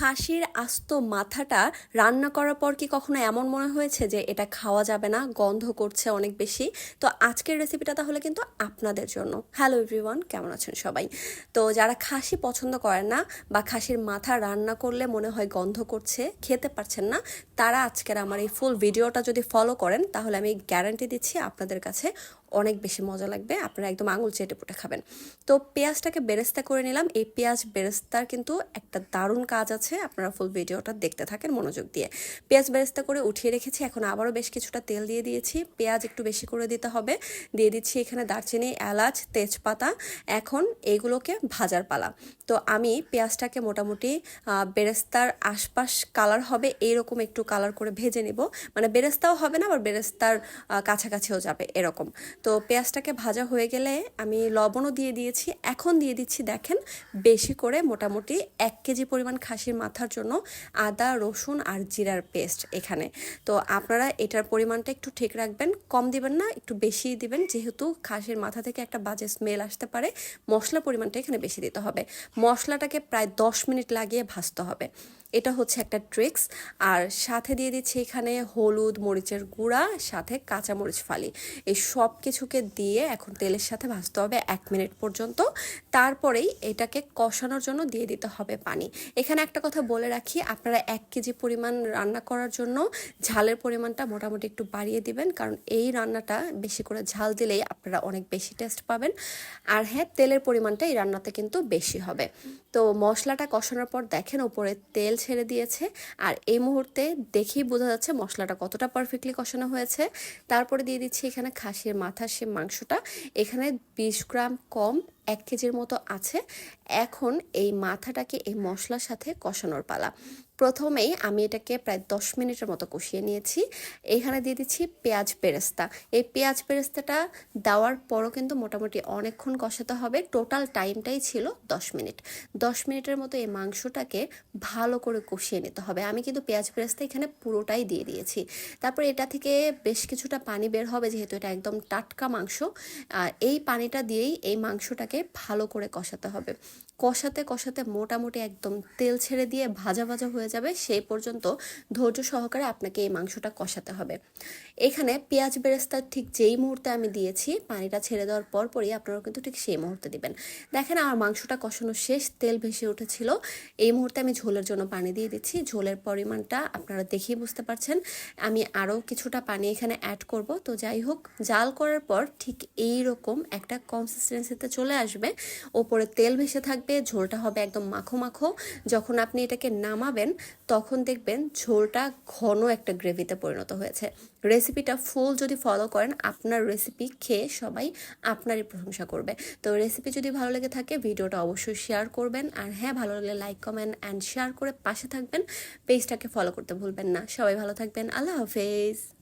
খাসির আস্ত মাথাটা রান্না করার পর কি কখনো এমন মনে হয়েছে যে এটা খাওয়া যাবে না, গন্ধ করছে অনেক বেশি? তো আজকের রেসিপিটা তাহলে কিন্তু আপনাদের জন্য। হ্যালো এভরিওয়ান, কেমন আছেন সবাই? তো যারা খাসি পছন্দ করেন না বা খাসির মাথা রান্না করলে মনে হয় গন্ধ করছে, খেতে পারছেন না, তারা আজকের আমার এই ফুল ভিডিওটা যদি ফলো করেন তাহলে আমি গ্যারান্টি দিচ্ছি আপনাদের কাছে অনেক বেশি মজা লাগবে, আপনারা একদম আঙুল চেটে পুটে খাবেন। তো পেঁয়াজটাকে বেরেস্তা করে নিলাম। এই পেঁয়াজ বেরেস্তার কিন্তু একটা দারুণ কাজ আছে, আপনারা ফুল ভিডিওটা দেখতে থাকেন মনোযোগ দিয়ে। পেঁয়াজ বেরেস্তা করে উঠিয়ে রেখেছি, এখন আবারও বেশ কিছুটা তেল দিয়ে দিয়েছি। পেঁয়াজ একটু বেশি করে দিতে হবে। দিয়ে দিচ্ছি এখানে দারচিনি, এলাচ, তেজপাতা। এখন এইগুলোকে ভাজার পালা। তো আমি পেঁয়াজটাকে মোটামুটি বেরেস্তার আশপাশ কালার হবে এইরকম একটু কালার করে ভেজে নিব, মানে বেরেস্তাও হবে না আবার বেরেস্তার কাছাকাছিও যাবে এরকম। তো পেঁয়াজটাকে ভাজা হয়ে গেলে আমি লবণও দিয়ে দিয়েছি। এখন দিয়ে দিচ্ছি দেখেন বেশি করে, মোটামুটি 1 কেজি পরিমাণ খাসির মাথার জন্য আদা, রসুন আর জিরার পেস্ট এখানে। তো আপনারা এটার পরিমাণটা একটু ঠিক রাখবেন, কম দিবেন না, একটু বেশিই দিবেন, যেহেতু খাসির মাথা থেকে একটা বাজে স্মেল আসতে পারে। মশলা পরিমাণটা এখানে বেশি দিতে হবে। মশলাটাকে প্রায় 10 মিনিট লাগিয়ে ভাজতে হবে, এটা হচ্ছে একটা ট্রিক্স। আর সাথে দিয়ে দিচ্ছি এখানে হলুদ, মরিচের গুঁড়া, সাথে কাঁচামরিচ ফালি। এই সব কিছুকে দিয়ে এখন তেলের সাথে ভাজতে হবে 1 মিনিট পর্যন্ত। তারপরেই এটাকে কষানোর জন্য দিয়ে দিতে হবে পানি। এখানে একটা কথা বলে রাখি, আপনারা 1 কেজি পরিমাণ রান্না করার জন্য ঝালের পরিমাণটা মোটামুটি একটু বাড়িয়ে দিবেন, কারণ এই রান্নাটা বেশি করে ঝাল দিলেই আপনারা অনেক বেশি টেস্ট পাবেন। আর হ্যাঁ, তেলের পরিমাণটা এই রান্নাতে কিন্তু বেশি হবে। তো মশলাটা কষানোর পর দেখেন উপরে তেল ছেড়ে দিয়েছে, আর এই মুহূর্তে দেখেই বোঝা যাচ্ছে মশলাটা কতটা পারফেক্টলি কষানো হয়েছে। তারপরে দিয়ে দিচ্ছি এখানে খাসির মাথার সে মাংসটা, এখানে 20 গ্রাম কম 1 কেজির মতো আছে। এখন এই মাথাটাকে এই মশলার সাথে কষানোর পালা। প্রথমেই আমি এটাকে প্রায় 10 মিনিটের মতো কষিয়ে নিয়েছি। এখানে দিয়ে দিচ্ছি পেঁয়াজ বেরেস্তা। এই পেঁয়াজ বেরেস্তাটা দেওয়ার পরও কিন্তু মোটামুটি অনেকক্ষণ কষাতে হবে, টোটাল টাইমটাই ছিল 10 মিনিট। 10 মিনিটের মতো এই মাংসটাকে ভালো করে কষিয়ে নিতে হবে। আমি কিন্তু পেঁয়াজ বেরেস্তা এখানে পুরোটাই দিয়ে দিয়েছি। তারপর এটা থেকে বেশ কিছুটা পানি বের হবে, যেহেতু এটা একদম টাটকা মাংস। এই পানিটা দিয়েই এই মাংসটাকে ভালো করে কষাতে হবে। কষাতে কষাতে মোটামুটি একদম তেল ছেড়ে দিয়ে ভাজা ভাজা হয়ে যাবে, সেই পর্যন্ত ধৈর্য সহকারে আপনাকে এই মাংসটা কষাতে হবে। এখানে পেঁয়াজ বেরেস্তা ঠিক যেই মুহূর্তে আমি দিয়েছি, পানিটা ছেড়ে দেওয়ার পরই আপনারা কিন্তু ঠিক সেই মুহূর্তে দিবেন। দেখেন আমার মাংসটা কষানো শেষ, তেল ভেসে উঠেছিল। এই মুহূর্তে আমি ঝোলের জন্য পানি দিয়ে দিচ্ছি। ঝোলের পরিমাণটা আপনারা দেখেই বুঝতে পারছেন। আমি আরও কিছুটা পানি এখানে অ্যাড করব। তো যাই হোক, জাল করার পর ঠিক এই রকম একটা কনসিস্টেন্সিতে চলে আসবে, ওপরে তেল ভেসে থাকবে, ঝোলটা হবে একদম মাখো মাখো। যখন আপনি এটাকে নামাবেন তখন দেখবেন ঝোলটা ঘন একটা গ্রেভিতে পরিণত হয়েছে। রেসিপিটা ফুল যদি ফলো করেন, আপনার রেসিপি খেয়ে সবাই আপনারই প্রশংসা করবে। তো রেসিপি যদি ভালো লেগে থাকে ভিডিওটা অবশ্যই শেয়ার করবেন, আর হ্যাঁ, ভালো লাগলে লাইক, কমেন্ট অ্যান্ড শেয়ার করে পাশে থাকবেন। পেজটাকে ফলো করতে ভুলবেন না। সবাই ভালো থাকবেন, আল্লাহ হাফেজ।